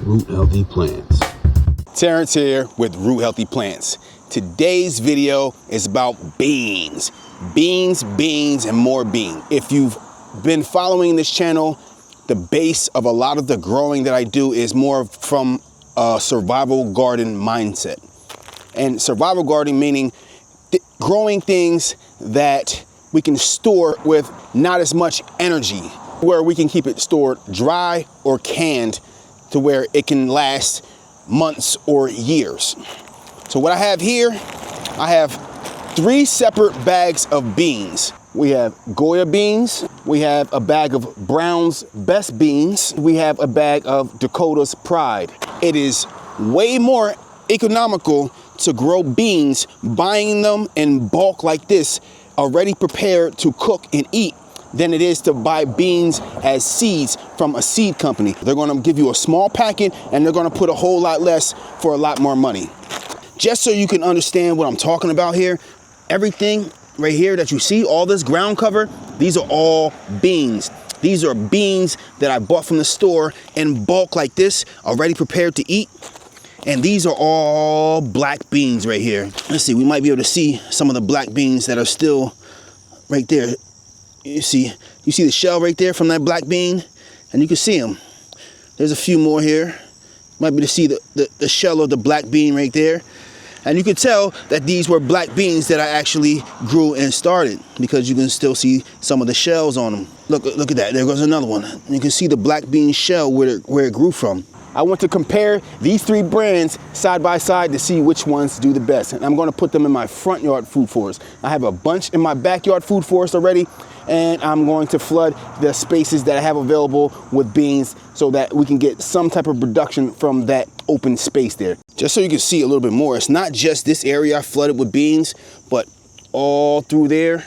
Root Healthy Plants. Terrence here with Root Healthy Plants. Today's video is about beans. Beans, and more beans. If you've been following this channel, the base of a lot of the growing that I do is more from a survival garden mindset. And survival gardening meaning growing things that we can store with not as much energy, where we can keep it stored dry or canned to where it can last months or years. So what I have here, I have 3 separate bags of beans. We have Goya beans, we have a bag of Brown's Best beans, we have a bag of Dakota's Pride. It is way more economical to grow beans, buying them in bulk like this, already prepared to cook and eat, than it is to buy beans as seeds from a seed company. They're gonna give you a small packet and they're gonna put a whole lot less for a lot more money. Just so you can understand what I'm talking about here, everything right here that you see, all this ground cover, these are all beans. These are beans that I bought from the store in bulk like this, already prepared to eat. And these are all black beans right here. Let's see, we might be able to see some of the black beans that are still right there. You see the shell right there from that black bean? And you can see them. There's a few more here. Might be able to see the shell of the black bean right there. And you can tell that these were black beans that I actually grew and started, because you can still see some of the shells on them. Look at that, there goes another one. You can see the black bean shell where it grew from. I want to compare these 3 brands side by side to see which ones do the best. And I'm gonna put them in my front yard food forest. I have a bunch in my backyard food forest already, and I'm going to flood the spaces that I have available with beans so that we can get some type of production from that open space there. Just so you can see a little bit more, it's not just this area I flooded with beans, but all through there.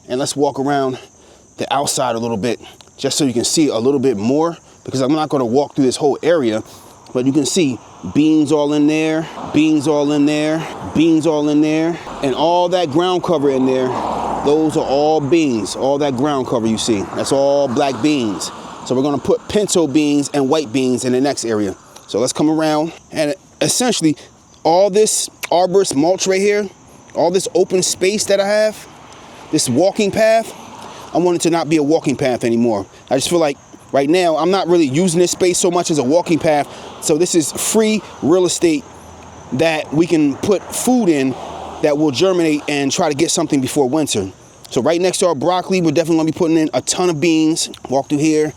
And let's walk around the outside a little bit, just so you can see a little bit more, because I'm not gonna walk through this whole area, but you can see beans all in there, beans all in there, beans all in there, and all that ground cover in there. Those are all beans. All that ground cover you see, that's all black beans. So we're gonna put pinto beans and white beans in the next area. So let's come around, and essentially all this arborist mulch right here, all this open space that I have, this walking path, I want it to not be a walking path anymore. I just feel like right now I'm not really using this space so much as a walking path. So this is free real estate that we can put food in that will germinate and try to get something before winter. So right next to our broccoli, we're definitely gonna be putting in a ton of beans. Walk through here,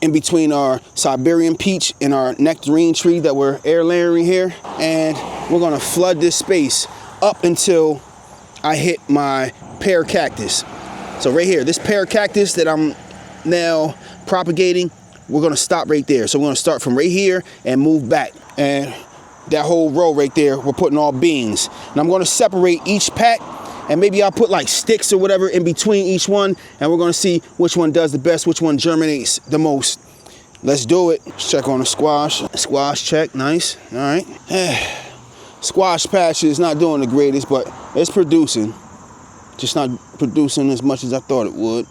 in between our Siberian peach and our nectarine tree that we're air layering here. And we're gonna flood this space up until I hit my pear cactus. So right here, this pear cactus that I'm now propagating, we're gonna stop right there. So we're gonna start from right here and move back. And that whole row right there, we're putting all beans. And I'm gonna separate each pack, and maybe I'll put like sticks or whatever in between each one, and we're gonna see which one does the best, which one germinates the most. Let's do it. Let's check on the squash. Squash check, nice, all right. Squash patch is not doing the greatest, but it's producing. Just not producing as much as I thought it would.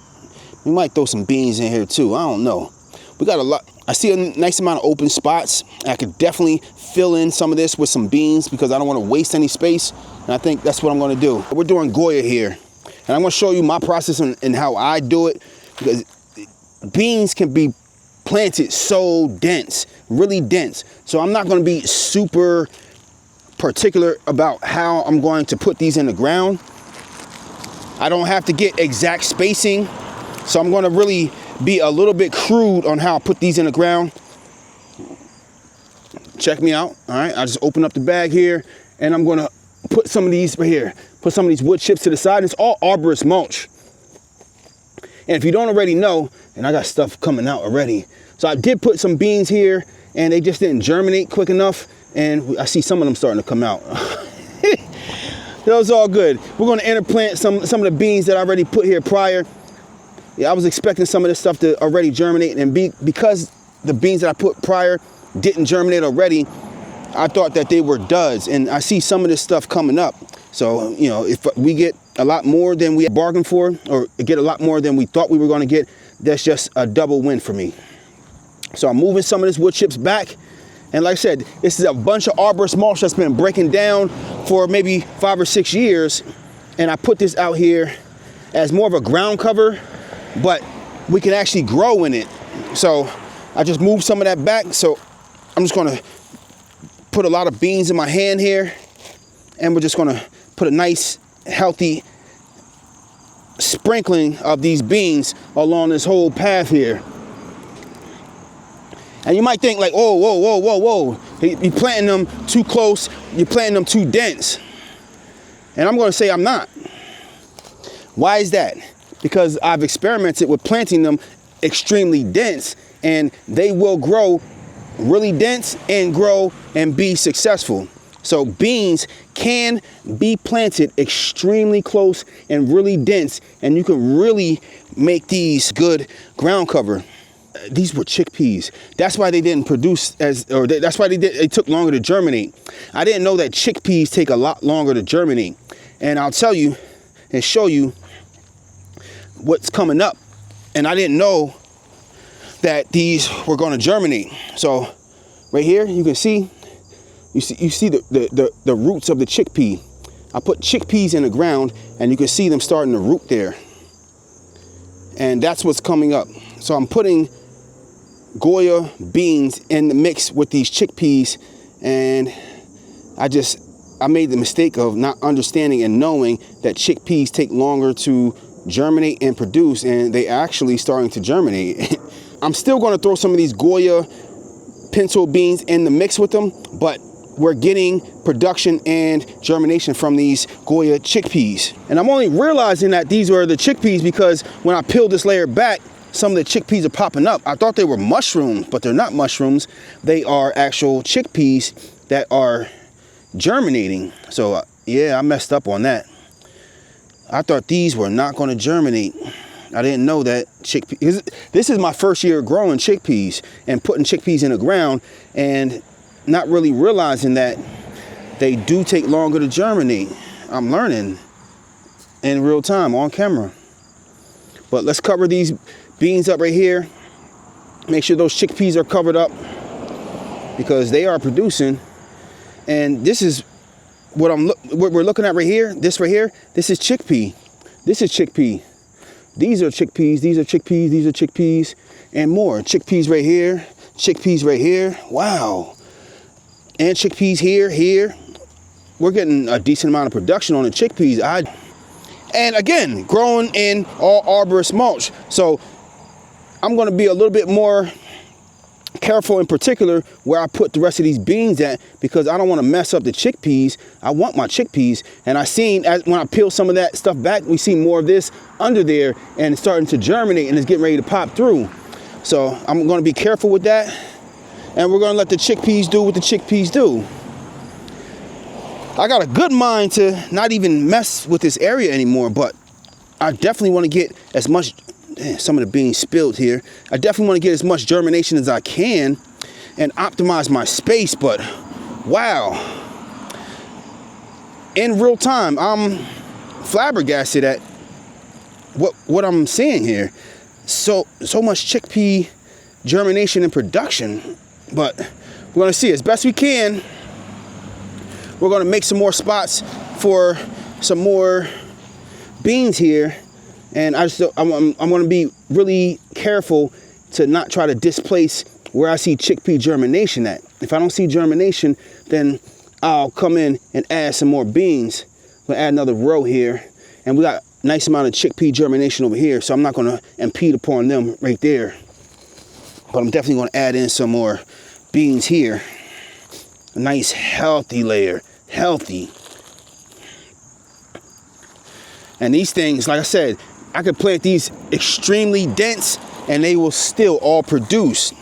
We might throw some beans in here too, I don't know. We got a lot. I see a nice amount of open spots. I could definitely fill in some of this with some beans because I don't want to waste any space. And I think that's what I'm going to do. We're doing Goya here. And I'm going to show you my process and how I do it, because beans can be planted so dense, really dense. So I'm not going to be super particular about how I'm going to put these in the ground. I don't have to get exact spacing. So I'm going to really be a little bit crude on how I put these in the ground. Check me out. All right, I just open up the bag here, and I'm going to put some of these right here. Put some of these wood chips to the side. It's all arborist mulch. And if you don't already know, and I got stuff coming out already. So I did put some beans here, and they just didn't germinate quick enough. And I see some of them starting to come out. That was all good. We're going to interplant some of the beans that I already put here prior. Yeah, I was expecting some of this stuff to already germinate, and because the beans that I put prior didn't germinate already, I thought that they were duds, and I see some of this stuff coming up. So, you know, if we get a lot more than we bargained for, or get a lot more than we thought we were going to get, that's just a double win for me. So I'm moving some of this wood chips back, And like I said, this is a bunch of arborist mulch that's been breaking down for maybe 5 or 6 years. And I put this out here as more of a ground cover, but we can actually grow in it. So I just moved some of that back. So I'm just gonna put a lot of beans in my hand here, and we're just gonna put a nice, healthy sprinkling of these beans along this whole path here. And you might think like, oh, whoa. You're planting them too close, you're planting them too dense. And I'm gonna say I'm not. Why is that? Because I've experimented with planting them extremely dense, and they will grow really dense and grow and be successful. So beans can be planted extremely close and really dense, and you can really make these good ground cover. These were chickpeas. That's why they didn't produce that's why they took longer to germinate. I didn't know that chickpeas take a lot longer to germinate. And I'll tell you and show you what's coming up. And I didn't know that these were going to germinate. So right here, you can see, you see the roots of the chickpea. I put chickpeas in the ground, and you can see them starting to root there. And that's what's coming up. So I'm putting Goya beans in the mix with these chickpeas, and I made the mistake of not understanding and knowing that chickpeas take longer to germinate and produce, and they actually starting to germinate. I'm still going to throw some of these Goya pinto beans in the mix with them, but we're getting production and germination from these Goya chickpeas. And I'm only realizing that these were the chickpeas because when I peeled this layer back, some of the chickpeas are popping up. I thought they were mushrooms, but they're not mushrooms. They are actual chickpeas that are germinating. So yeah, I messed up on that. I thought these were not going to germinate. I didn't know that chickpeas. This is my first year growing chickpeas and putting chickpeas in the ground, and not really realizing that they do take longer to germinate. I'm learning in real time on camera. But let's cover these beans up right here. Make sure those chickpeas are covered up because they are producing. And this is what we're looking at right here. This right here, this is chickpea. This is chickpea. These are chickpeas, these are chickpeas, these are chickpeas, and more. Chickpeas right here, chickpeas right here. Wow. And chickpeas here. We're getting a decent amount of production on the chickpeas. And again, growing in all arborist mulch. So I'm going to be a little bit more careful in particular where I put the rest of these beans at, because I don't want to mess up the chickpeas. I want my chickpeas. And I seen, when I peel some of that stuff back, we see more of this under there, and it's starting to germinate and it's getting ready to pop through. So I'm going to be careful with that. And we're going to let the chickpeas do what the chickpeas do. I got a good mind to not even mess with this area anymore, but I definitely want to get as much, some of the beans spilled here. I definitely want to get as much germination as I can and optimize my space, but wow. In real time, I'm flabbergasted at what I'm seeing here. So much chickpea germination and production, but we're going to see as best we can. We're going to make some more spots for some more beans here. And I'm going to be really careful to not try to displace where I see chickpea germination at. If I don't see germination, then I'll come in and add some more beans. We'll add another row here. And we got a nice amount of chickpea germination over here, so I'm not going to impede upon them right there. But I'm definitely going to add in some more beans here. A nice healthy layer. Healthy. And these things, like I said, I could plant these extremely dense and they will still all produce.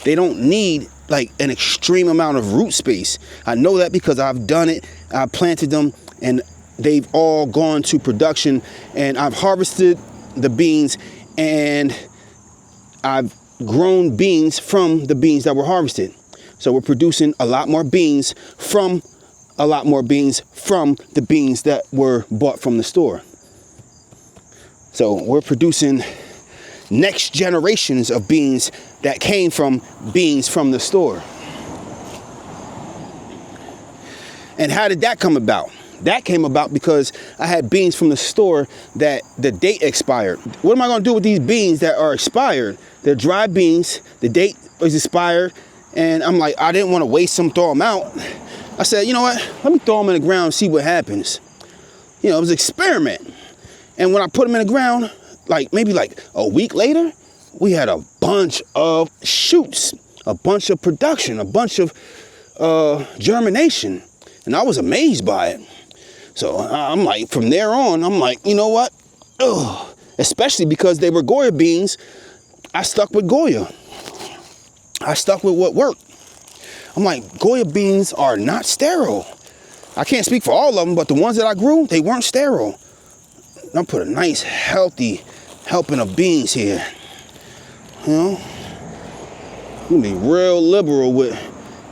They don't need like an extreme amount of root space. I know that because I've done it. I planted them and they've all gone to production, and I've harvested the beans and I've grown beans from the beans that were harvested. So we're producing a lot more beans from the beans that were bought from the store. So we're producing next generations of beans that came from beans from the store. And how did that come about? That came about because I had beans from the store that the date expired. What am I gonna do with these beans that are expired? They're dry beans, the date is expired, and I'm like, I didn't wanna waste them, throw them out. I said, you know what? Let me throw them in the ground and see what happens. You know, it was an experiment. And when I put them in the ground, maybe a week later, we had a bunch of shoots, a bunch of production, a bunch of germination. And I was amazed by it. So I'm like, from there on, I'm like, you know what? Ugh. Especially because they were Goya beans, I stuck with Goya. I stuck with what worked. I'm like, Goya beans are not sterile. I can't speak for all of them, but the ones that I grew, they weren't sterile. I put a nice, healthy helping of beans here. You know, I'm gonna be real liberal with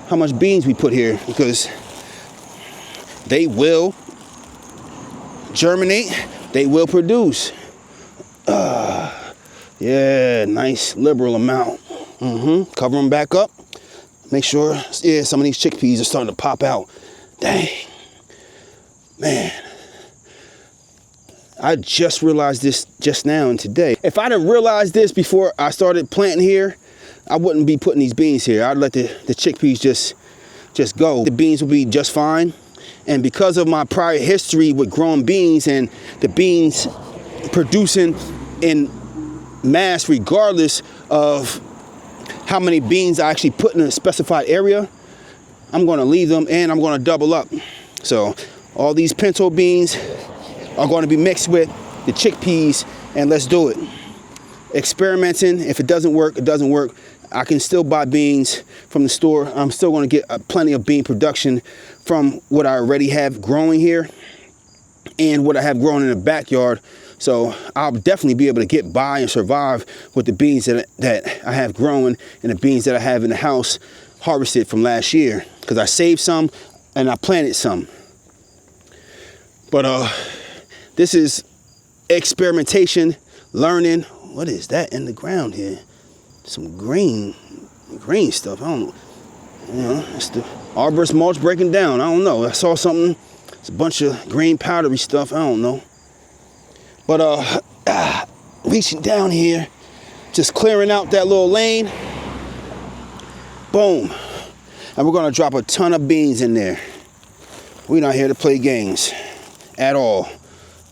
how much beans we put here because they will germinate, they will produce. Yeah, nice liberal amount. Cover them back up. Make sure, yeah, some of these chickpeas are starting to pop out. Dang, man. I just realized this just now and today. If I'd have realized this before I started planting here, I wouldn't be putting these beans here. I'd let the chickpeas just go. The beans will be just fine. And because of my prior history with growing beans and the beans producing in mass regardless of how many beans I actually put in a specified area, I'm gonna leave them and I'm gonna double up. So all these pinto beans are going to be mixed with the chickpeas, and let's do it. Experimenting, if it doesn't work, it doesn't work. I can still buy beans from the store. I'm still going to get plenty of bean production from what I already have growing here and what I have grown in the backyard. So I'll definitely be able to get by and survive with the beans that I have growing and the beans that I have in the house harvested from last year, because I saved some and I planted some. But this is experimentation, learning. What is that in the ground here? Some green stuff. I don't know. You know, it's the arborist mulch breaking down. I don't know. I saw something. It's a bunch of green powdery stuff. I don't know. But reaching down here, just clearing out that little lane. Boom. And we're gonna drop a ton of beans in there. We're not here to play games at all.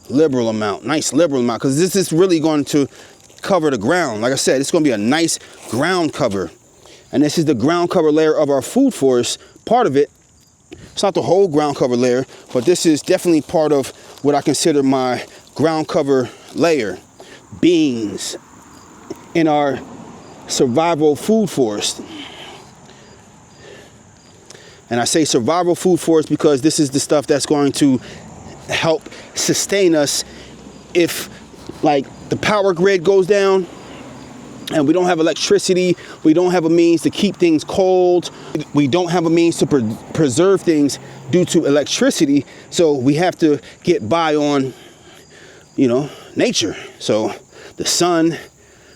Liberal amount, nice liberal amount, because this is really going to cover the ground. Like I said, it's going to be a nice ground cover. And this is the ground cover layer of our food forest, part of it. It's not the whole ground cover layer, but this is definitely part of what I consider my ground cover layer. Beans in our survival food forest. And I say survival food forest because this is the stuff that's going to help sustain us if, like, the power grid goes down and we don't have electricity, we don't have a means to keep things cold, we don't have a means to preserve things due to electricity, so we have to get by on, you know, nature. So the sun,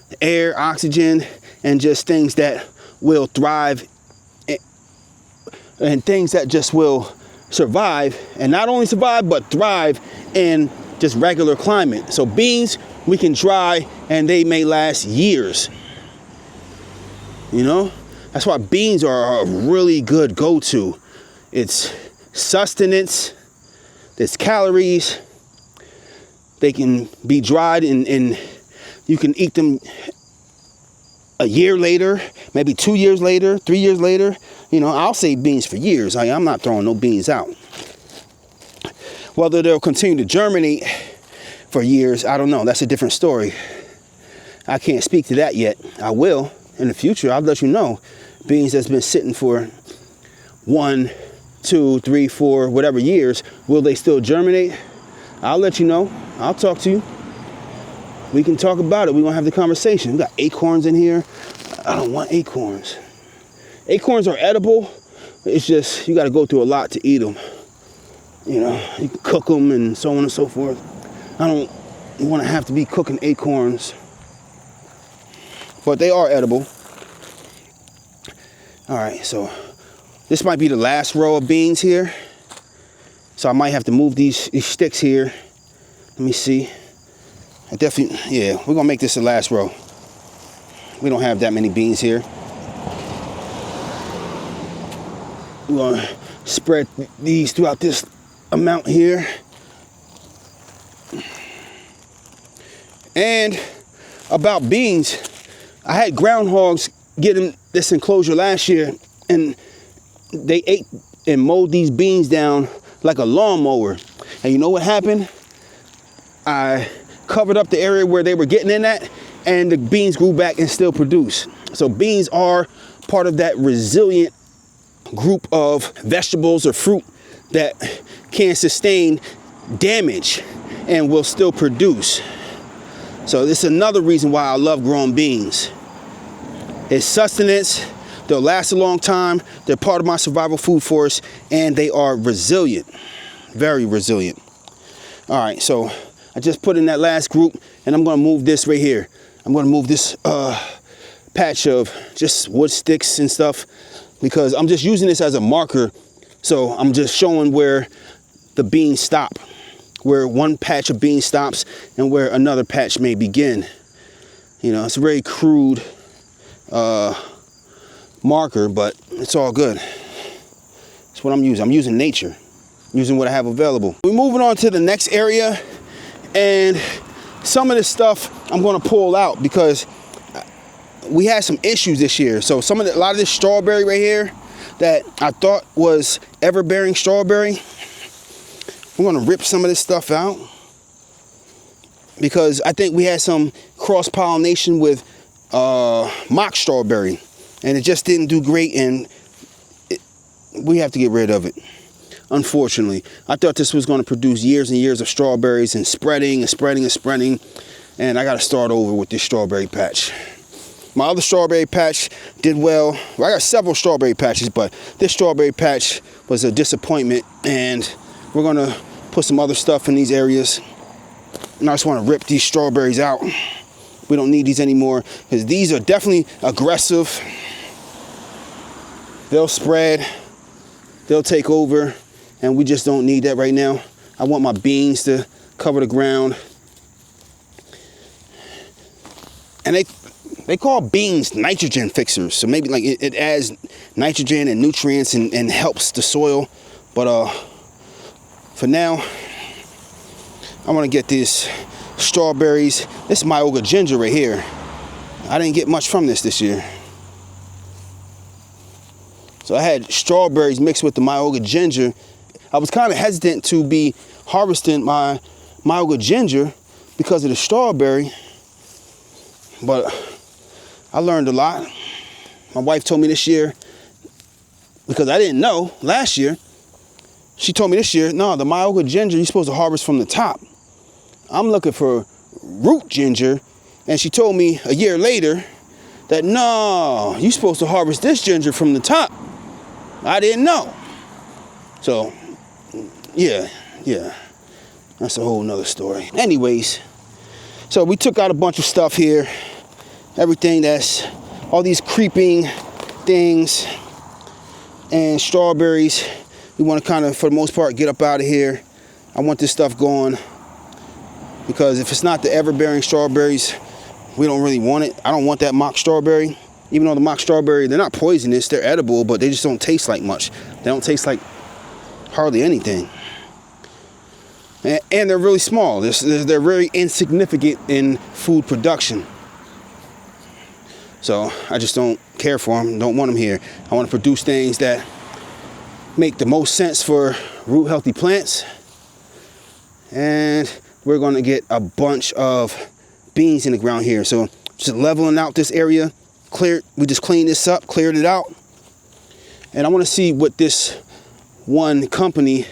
the air, oxygen, and just things that will thrive and things that just will survive, and not only survive but thrive in just regular climate. So beans we can dry and they may last years. You know, that's why beans are a really good go-to. It's sustenance, there's calories, they can be dried and you can eat them a year later, maybe 2 years later, 3 years later. You know, I'll save beans for years. I'm not throwing no beans out. Whether they'll continue to germinate for years, I don't know. That's a different story. I can't speak to that yet. I will in the future. I'll let you know. Beans that's been sitting for 1, 2, 3, 4, whatever years, will they still germinate? I'll let you know. I'll talk to you. We can talk about it. We're going to have the conversation. We got acorns in here. I don't want acorns. Acorns are edible. It's just, you got to go through a lot to eat them. You know, you can cook them and so on and so forth. I don't want to have to be cooking acorns. But they are edible. All right, so this might be the last row of beans here. So I might have to move these sticks here. Let me see. I definitely, yeah, we're gonna make this the last row. We don't have that many beans here. We're gonna spread these throughout this amount here. And about beans, I had groundhogs get in this enclosure last year, and they ate and mowed these beans down like a lawnmower. And you know what happened? I covered up the area where they were getting in at, and the beans grew back and still produce. So beans are part of that resilient group of vegetables or fruit that can sustain damage and will still produce. So this is another reason why I love growing beans. It's sustenance, they'll last a long time, they're part of my survival food force, and they are resilient, very resilient. All right, so I just put in that last group, and I'm gonna move this right here. I'm gonna move this patch of just wood sticks and stuff, because I'm just using this as a marker. So I'm just showing where the beans stop, where one patch of beans stops and where another patch may begin. You know, it's a very crude marker, but it's all good. That's what I'm using. I'm using nature, using what I have available. We're moving on to the next area, and some of this stuff I'm gonna pull out because we had some issues this year. So a lot of this strawberry right here that I thought was ever-bearing strawberry, I'm gonna rip some of this stuff out because I think we had some cross-pollination with mock strawberry, and it just didn't do great, and we have to get rid of it, unfortunately. I thought this was gonna produce years and years of strawberries and spreading and spreading and spreading, and I gotta start over with this strawberry patch. My other strawberry patch did well. I got several strawberry patches, but this strawberry patch was a disappointment, and we're gonna put some other stuff in these areas. And I just wanna rip these strawberries out. We don't need these anymore, because these are definitely aggressive. They'll spread, they'll take over, and we just don't need that right now. I want my beans to cover the ground. And they call beans nitrogen fixers, so maybe like it adds nitrogen and nutrients and helps the soil. But for now, I want to get these strawberries. This is Myoga ginger right here. I didn't get much from this year. So I had strawberries mixed with the Myoga ginger. I was kind of hesitant to be harvesting my Myoga ginger because of the strawberry, but I learned a lot. My wife told me this year, because I didn't know last year, she told me this year, no, the Myoga ginger, you're supposed to harvest from the top. I'm looking for root ginger, and she told me a year later that, no, you're supposed to harvest this ginger from the top. I didn't know. So, yeah, that's a whole nother story. Anyways, so we took out a bunch of stuff here. Everything that's, all these creeping things and strawberries, we want to kind of, for the most part, get up out of here. I want this stuff going, because if it's not the ever-bearing strawberries, we don't really want it. I don't want that mock strawberry. Even though the mock strawberry, they're not poisonous, they're edible, but they just don't taste like much. They don't taste like hardly anything. And they're really small. They're very insignificant in food production. So I just don't care for them, don't want them here. I want to produce things that make the most sense for root healthy plants. And we're going to get a bunch of beans in the ground here. So just leveling out this area. We just cleaned this up, cleared it out. And I want to see what this one company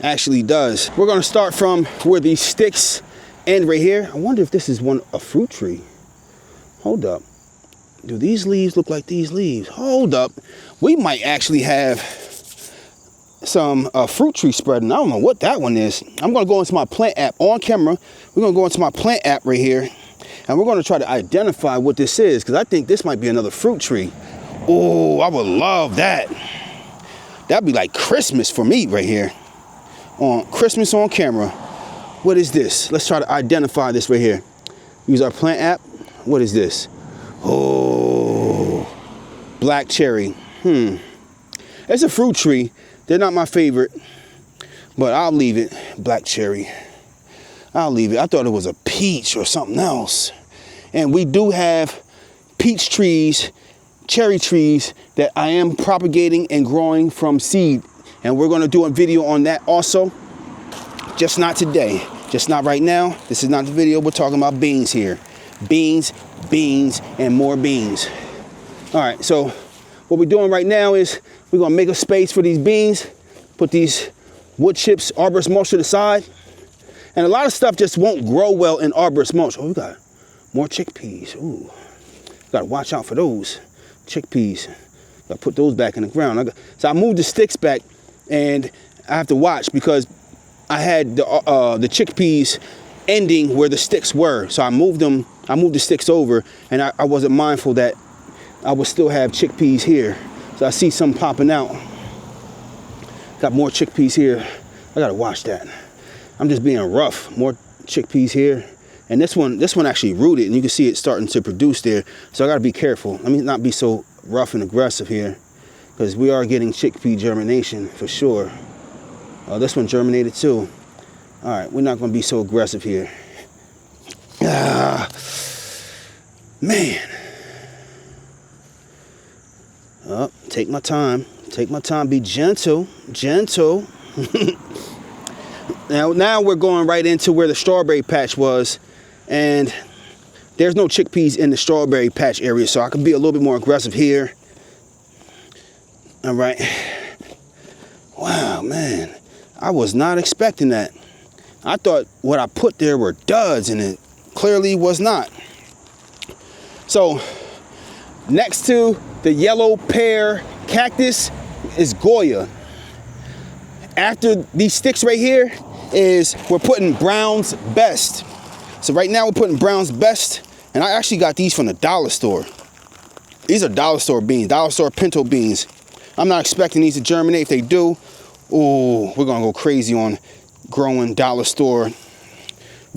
actually does. We're going to start from where these sticks end right here. I wonder if this is a fruit tree. Hold up. Do these leaves look like these leaves? Hold up. We might actually have some fruit tree spreading. I don't know what that one is. I'm going to go into my plant app on camera. We're going to go into my plant app right here, and we're going to try to identify what this is, because I think this might be another fruit tree. Oh, I would love that. That'd be like Christmas for me right here. on Christmas on camera. What is this? Let's try to identify this right here. Use our plant app. What is this? Oh, black cherry. It's a fruit tree. They're not my favorite, but I'll leave it. Black cherry. I'll leave it. I thought it was a peach or something else. And we do have peach trees, cherry trees that I am propagating and growing from seed. And we're going to do a video on that also. Just not today. Just not right now. This is not the video. We're talking about beans here. Beans, beans, and more beans. All right, so what we're doing right now is we're going to make a space for these beans, put these wood chips, arborist mulch to the side. And a lot of stuff just won't grow well in arborist mulch. Oh, we got more chickpeas. Ooh, got to watch out for those chickpeas. Got to put those back in the ground. So I moved the sticks back, and I have to watch because I had the chickpeas ending where the sticks were. So I moved them. I moved the sticks over, and I wasn't mindful that I would still have chickpeas here. So I see some popping out. Got more chickpeas here. I got to watch that. I'm just being rough. More chickpeas here. And this one actually rooted, and you can see it starting to produce there. So I got to be careful. Let me not be so rough and aggressive here, because we are getting chickpea germination for sure. Oh, this one germinated too. All right, we're not going to be so aggressive here. Man. Oh, take my time. Take my time. Be gentle. Gentle. Now we're going right into where the strawberry patch was, and there's no chickpeas in the strawberry patch area, so I can be a little bit more aggressive here. All right. Wow, man. I was not expecting that. I thought what I put there were duds, and it clearly was not. So next to the yellow pear cactus is Goya. After these sticks right here is we're putting Brown's Best. So right now we're putting Brown's Best, and I actually got these from the dollar store. These are dollar store beans, dollar store pinto beans. I'm not expecting these to germinate. If they do, oh, we're gonna go crazy on growing dollar store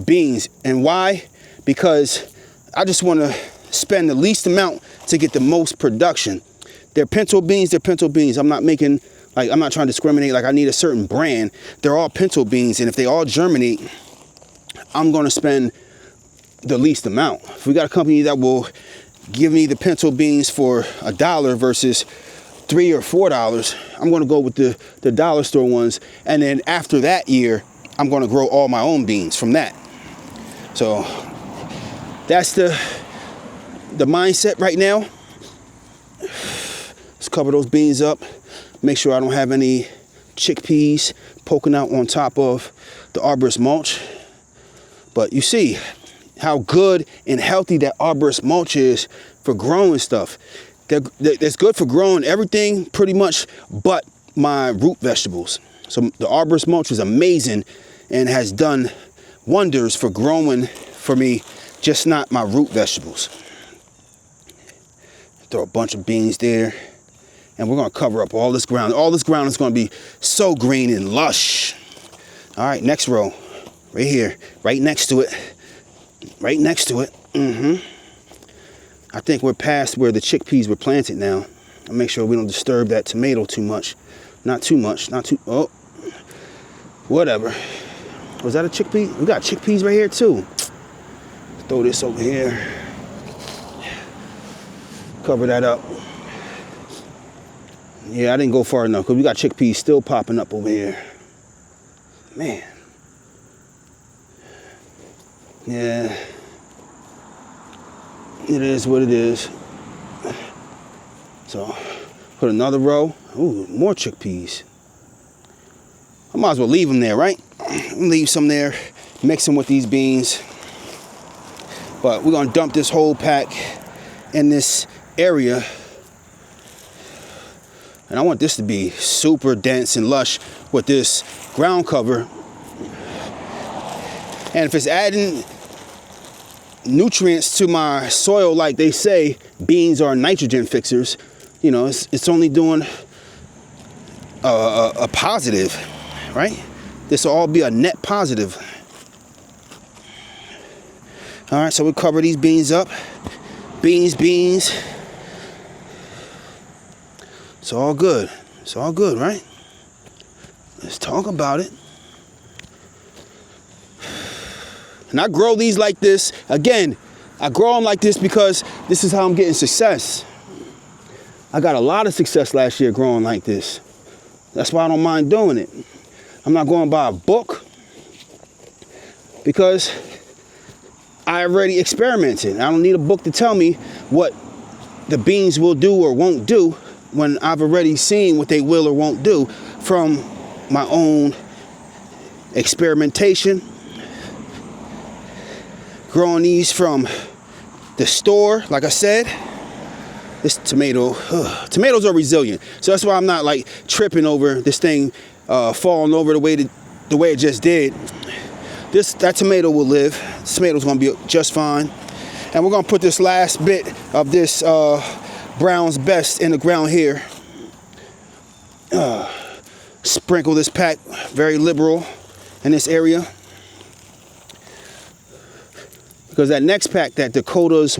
beans. And why? Because I just want to spend the least amount to get the most production. They're pinto beans. They're pinto beans. I'm not making, like, I'm not trying to discriminate. Like, I need a certain brand. They're all pinto beans, and if they all germinate, I'm going to spend the least amount. If we got a company that will give me the pinto beans for $1 versus $3 or $4, I'm going to go with the dollar store ones. And then after that year, I'm going to grow all my own beans from that. So that's the mindset right now. Let's cover those beans up. Make sure I don't have any chickpeas poking out on top of the arborist mulch. But you see how good and healthy that arborist mulch is for growing stuff. That's good for growing everything pretty much but my root vegetables. So the arborist mulch is amazing and has done wonders for growing for me, just not my root vegetables. Throw a bunch of beans there, and we're going to cover up all this ground. All this ground is going to be so green and lush. All right, next row. Right here. Right next to it. Right next to it. I think we're past where the chickpeas were planted now. I'll make sure we don't disturb that tomato too much. Not too much. Not too... Oh. Whatever. Was that a chickpea? We got chickpeas right here, too. Throw this over here. Cover that up. Yeah, I didn't go far enough because we got chickpeas still popping up over here. Man. Yeah. It is what it is. So, put another row. Ooh, more chickpeas. I might as well leave them there, right? Leave some there. Mix them with these beans. But we're going to dump this whole pack in this area. And I want this to be super dense and lush with this ground cover. And if it's adding nutrients to my soil, like they say, beans are nitrogen fixers, you know, it's only doing a positive, right? this will all be a net positive. All right, so we cover these beans up. Beans. It's all good. It's all good, right? Let's talk about it. And I grow these like this. Again, I grow them like this because this is how I'm getting success. I got a lot of success last year growing like this. That's why I don't mind doing it. I'm not going by a book because I already experimented. I don't need a book to tell me what the beans will do or won't do when I've already seen what they will or won't do from my own experimentation. Growing these from the store, like I said. This tomatoes are resilient, so that's why I'm not like tripping over this thing falling over the way it just did. That tomato will live. This tomato's gonna be just fine, and we're gonna put this last bit of this Brown's Best in the ground here. Sprinkle this pack, very liberal in this area, because that next pack, that Dakota's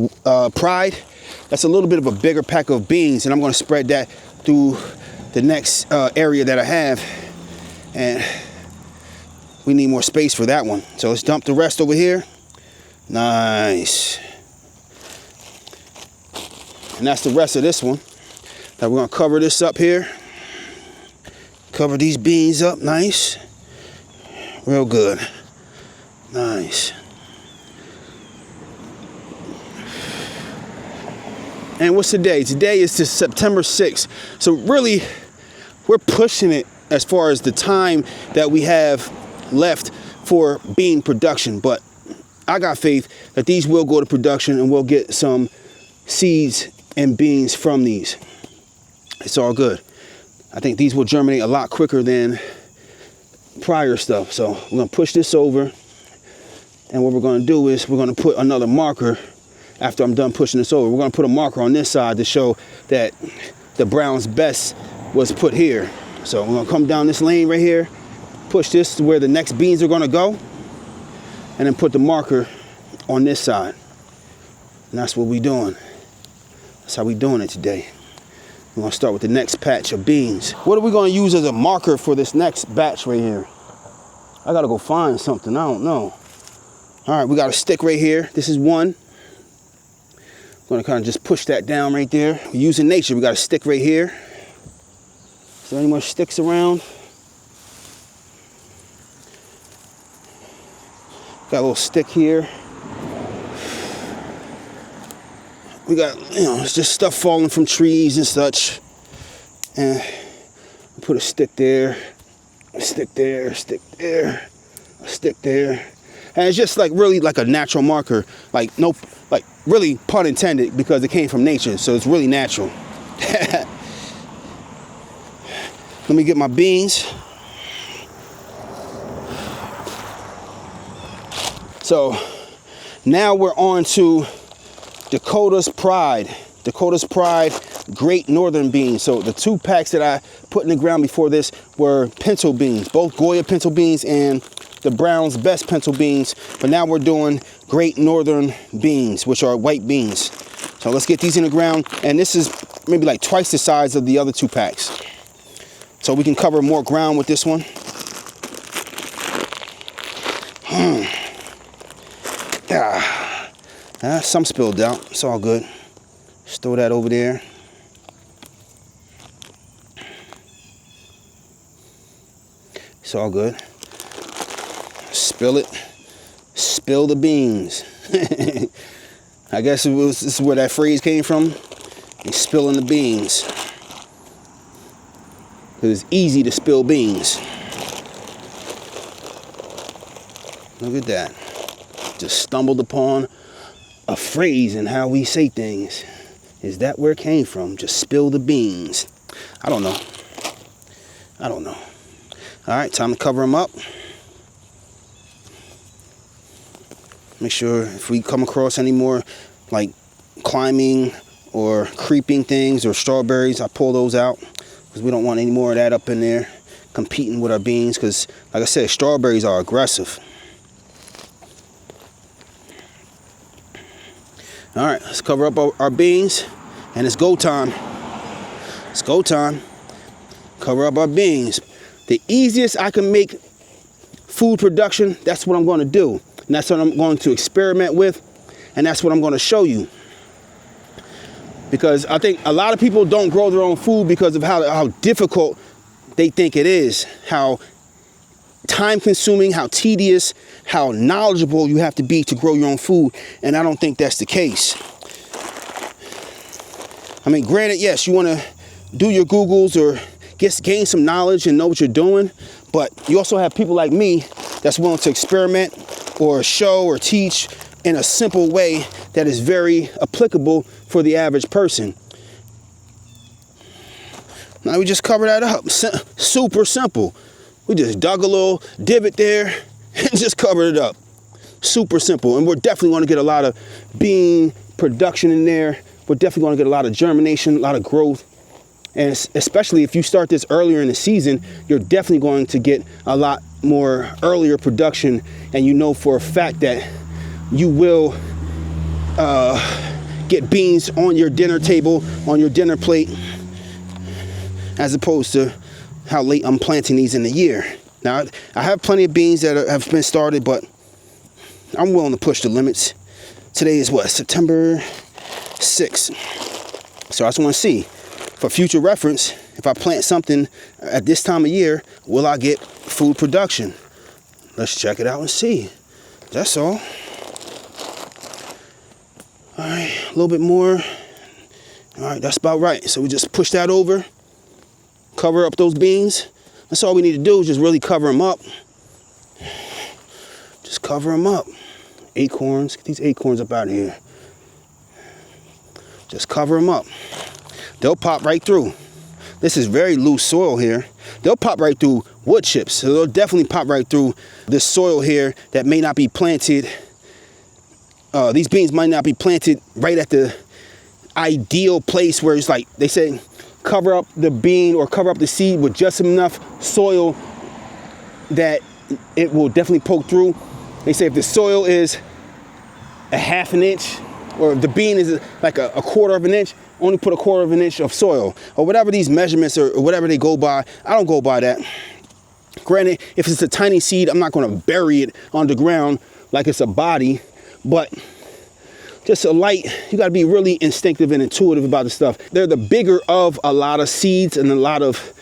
Pride, that's a little bit of a bigger pack of beans, and I'm going to spread that through the next area that I have, and we need more space for that one. So let's dump the rest over here. Nice. And that's the rest of this one. Now we're going to cover this up here. Cover these beans up nice. Real good. Nice. And what's today? Today is September 6th. So really, we're pushing it as far as the time that we have left for bean production. But I got faith that these will go to production and we'll get some seeds and beans from these. It's all good. I think these will germinate a lot quicker than prior stuff. So we're going to push this over. And what we're going to do is we're going to put another marker. After I'm done pushing this over, we're going to put a marker on this side to show that the Brown's Best was put here. So we're going to come down this lane right here, push this to where the next beans are going to go, and then put the marker on this side. And that's what we're doing. That's how we're doing it today. We're going to start with the next patch of beans. What are we going to use as a marker for this next batch right here? I got to go find something. I don't know. All right, we got a stick right here. This is one. I'm going to kind of just push that down right there. We're using nature. We got a stick right here. Is there any more sticks around? Got a little stick here. We got, it's just stuff falling from trees and such. And put a stick there, a stick there, a stick there, a stick there. And it's just like really like a natural marker. Like no, like really pun intended, because it came from nature. So it's really natural. Let me get my beans. So now we're on to Dakota's Pride. Dakota's Pride Great Northern Beans. So the two packs that I put in the ground before this were pinto beans, both Goya pinto beans and the Brown's Best pinto beans. But now we're doing Great Northern beans, which are white beans. So let's get these in the ground. And this is maybe like twice the size of the other two packs. So we can cover more ground with this one. Some spilled out. It's all good. Just throw that over there. It's all good. Spill it. Spill the beans. I guess this is where that phrase came from. He's spilling the beans. Because it's easy to spill beans. Look at that. Just stumbled upon a phrase in how we say things. Is that where it came from? Just spill the beans. I don't know. I don't know. All right, time to cover them up. Make sure if we come across any more like climbing or creeping things or strawberries, I pull those out, because we don't want any more of that up in there. competing with our beans, because like I said, strawberries are aggressive. All right, let's cover up our beans, and it's go time. It's go time. Cover up our beans. The easiest I can make food production, that's what I'm going to do. And that's what I'm going to experiment with, and that's what I'm going to show you. Because I think a lot of people don't grow their own food because of how difficult they think it is, how time consuming, how tedious, how knowledgeable you have to be to grow your own food. And I don't think that's the case. I mean, granted, yes, you want to do your Googles or gain some knowledge and know what you're doing, but you also have people like me that's willing to experiment or show or teach in a simple way that is very applicable for the average person. Now we just cover that up. Super simple. We just dug a little divot there and just covered it up. Super simple. And we're definitely going to get a lot of bean production in there. We're definitely going to get a lot of germination, a lot of growth. And especially if you start this earlier in the season, you're definitely going to get a lot more earlier production. And you know for a fact that you will get beans on your dinner table, on your dinner plate, as opposed to how late I'm planting these in the year. Now, I have plenty of beans that have been started, but I'm willing to push the limits. Today is what, September 6th. So I just want to see, for future reference, if I plant something at this time of year, will I get food production? Let's check it out and see. That's all. All right, a little bit more. All right, that's about right. So we just push that over. Cover up those beans. That's all we need to do is just really cover them up. Just cover them up. Acorns. Get these acorns up out of here. Just cover them up. They'll pop right through. This is very loose soil here. They'll pop right through wood chips. So they'll definitely pop right through this soil here that may not be planted. These beans might not be planted right at the ideal place where it's like, they say, cover up the bean or cover up the seed with just enough soil that it will definitely poke through. They say if the soil is a half an inch, or if the bean is like a quarter of an inch, only put a quarter of an inch of soil, or whatever these measurements or whatever they go by. I don't go by that. Granted, if it's a tiny seed, I'm not going to bury it on the ground like it's a body, but just a light, you got to be really instinctive and intuitive about the stuff. They're the bigger of a lot of seeds and a lot of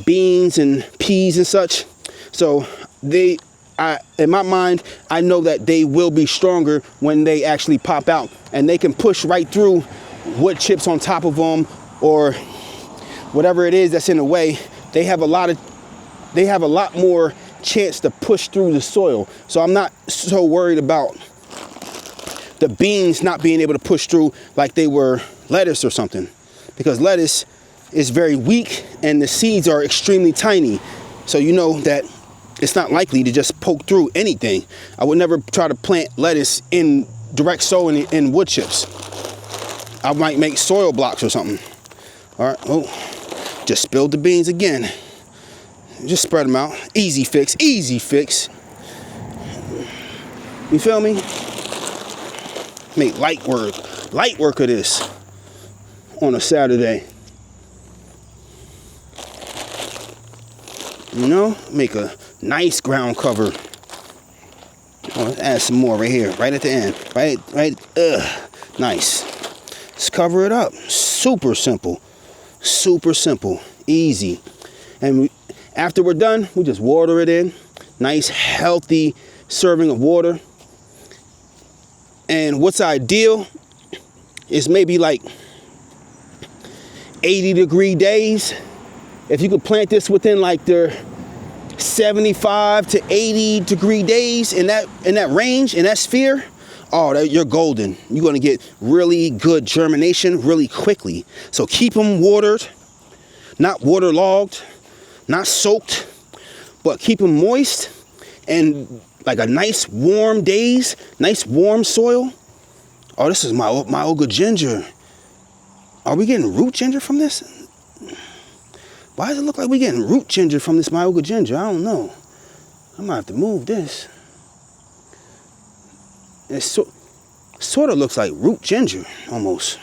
beans and peas and such. So in my mind, I know that they will be stronger when they actually pop out, and they can push right through wood chips on top of them or whatever it is that's in the way. They have a lot more chance to push through the soil. So I'm not so worried about the beans not being able to push through like they were lettuce or something, because lettuce is very weak and the seeds are extremely tiny. So you know that it's not likely to just poke through anything. I would never try to plant lettuce in direct soil in wood chips. I might make soil blocks or something. All right, oh, just spilled the beans again. Just spread them out. Easy fix, easy fix. You feel me? Make light work of this on a Saturday. You know, make a nice ground cover. Oh, let's add some more right here, right at the end. Right, nice. Let's cover it up. Super simple, easy. And after we're done, we just water it in. Nice, healthy serving of water. And what's ideal is maybe like 80-degree days. If you could plant this within like the 75 to 80-degree days, in that range, in that sphere, oh, you're golden. You're going to get really good germination really quickly. So keep them watered, not waterlogged, not soaked, but keep them moist and like a nice warm days, nice warm soil. Oh, this is my Oga ginger. Are we getting root ginger from this? Why does it look like we're getting root ginger from this Myoga ginger? I don't know. I might have to move this. It sort of looks like root ginger, almost.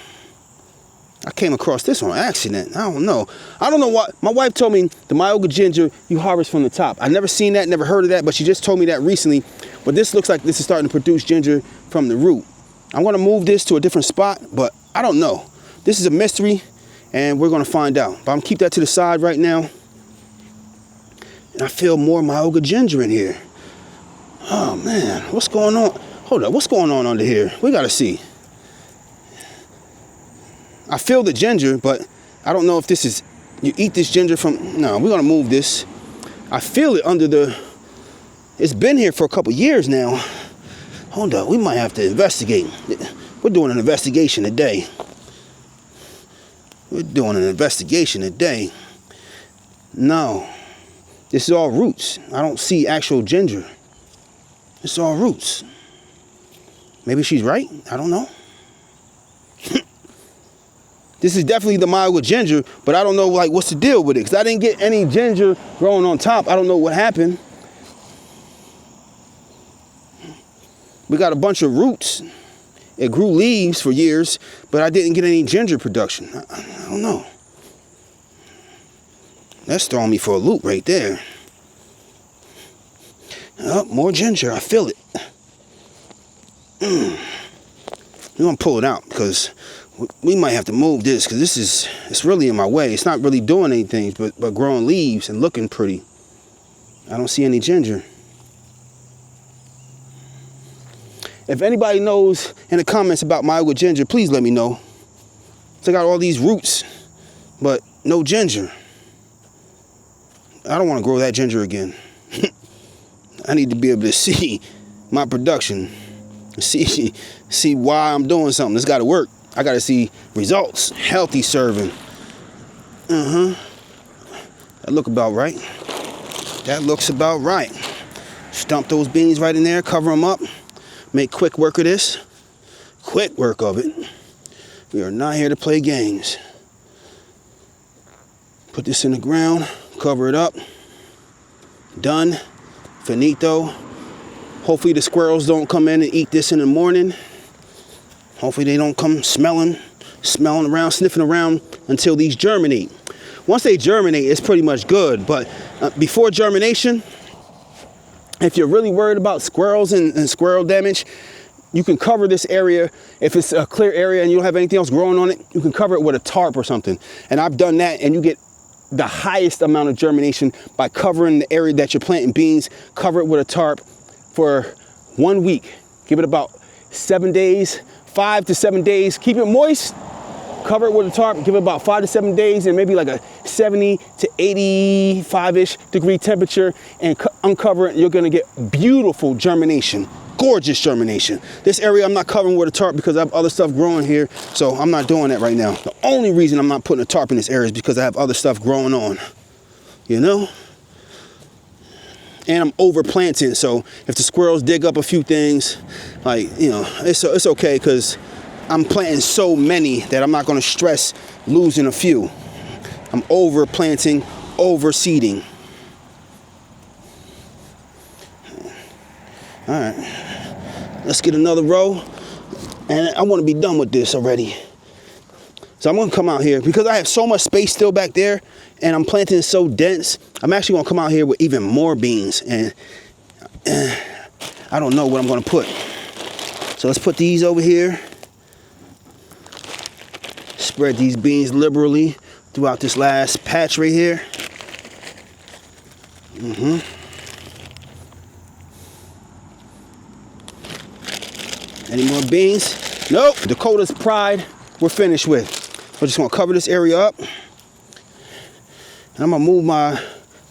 I came across this on accident. I don't know. I don't know what. My wife told me the Myoga ginger, you harvest from the top. I never seen that, never heard of that, but she just told me that recently. But this looks like this is starting to produce ginger from the root. I'm going to move this to a different spot, but I don't know. This is a mystery, and we're going to find out. But I'm going to keep that to the side right now. And I feel more Myoga ginger in here. Oh, man. What's going on? Hold up. What's going on under here? We got to see. I feel the ginger, but I don't know if this is... You eat this ginger from... No, we're going to move this. I feel it under the... It's been here for a couple years now. Hold up. We might have to investigate. We're doing an investigation today. We're doing an investigation today. No. This is all roots. I don't see actual ginger. It's all roots. Maybe she's right. I don't know. This is definitely the Myoga ginger, but I don't know like what's the deal with it. Because I didn't get any ginger growing on top. I don't know what happened. We got a bunch of roots. It grew leaves for years, but I didn't get any ginger production. I don't know. That's throwing me for a loop right there. Oh, more ginger. I feel it. We're going to pull it out because we might have to move this because it's really in my way. It's not really doing anything but growing leaves and looking pretty. I don't see any ginger. If anybody knows in the comments about Myoga ginger, please let me know. So I got all these roots, but no ginger. I don't want to grow that ginger again. I need to be able to see my production. See why I'm doing something. It's got to work. I got to see results. Healthy serving. That look about right. That looks about right. Stump those beans right in there. Cover them up. Make quick work of this. Quick work of it. We are not here to play games. Put this in the ground. Cover it up. Done. Finito. Hopefully the squirrels don't come in and eat this in the morning. Hopefully they don't come smelling around, sniffing around until these germinate. Once they germinate, it's pretty much good. But before germination, if you're really worried about squirrels and squirrel damage, you can cover this area. If it's a clear area and you don't have anything else growing on it, you can cover it with a tarp or something. And I've done that, and you get the highest amount of germination by covering the area that you're planting beans. Cover it with a tarp for 1 week. Give it about 7 days, 5 to 7 days. Keep it moist. Cover it with a tarp. Give it about 5 to 7 days and maybe like a 70 to 85-ish degree temperature, and uncover it. You're going to get beautiful germination. Gorgeous germination. This area I'm not covering with a tarp because I have other stuff growing here, so I'm not doing that right now. The only reason I'm not putting a tarp in this area is because I have other stuff growing on, you know? And I'm over planting, so if the squirrels dig up a few things, like, you know, it's okay because I'm planting so many that I'm not going to stress losing a few. I'm over planting, over seeding. All right, let's get another row, and I want to be done with this already. So I'm going to come out here because I have so much space still back there, and I'm planting so dense. I'm actually going to come out here with even more beans, and I don't know what I'm going to put. So let's put these over here. Spread these beans liberally throughout this last patch right here. Any more beans? Nope. Dakota's Pride, we're finished with. We're just gonna cover this area up. And I'm gonna move my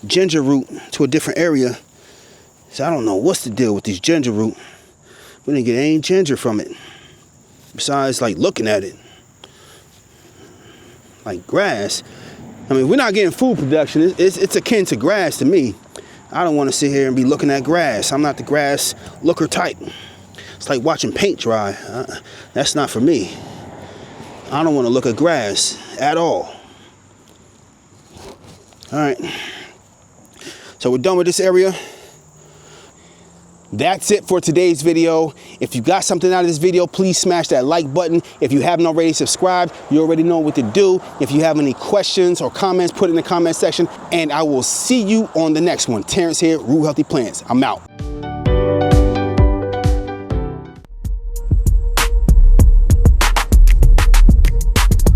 ginger root to a different area. So I don't know what's the deal with this ginger root. We didn't get any ginger from it. Besides like looking at it. Like grass. I mean, we're not getting food production. It's akin to grass to me. I don't want to sit here and be looking at grass. I'm not the grass looker type. It's like watching paint dry. That's not for me. I don't want to look at grass at all. All right, so we're done with this area. That's it for today's video. If you got something out of this video, please smash that like button. If you haven't already subscribed, you already know what to do. If you have any questions or comments, put it in the comment section, and I will see you on the next one. Terrence here, Root Healthy Plants. I'm out.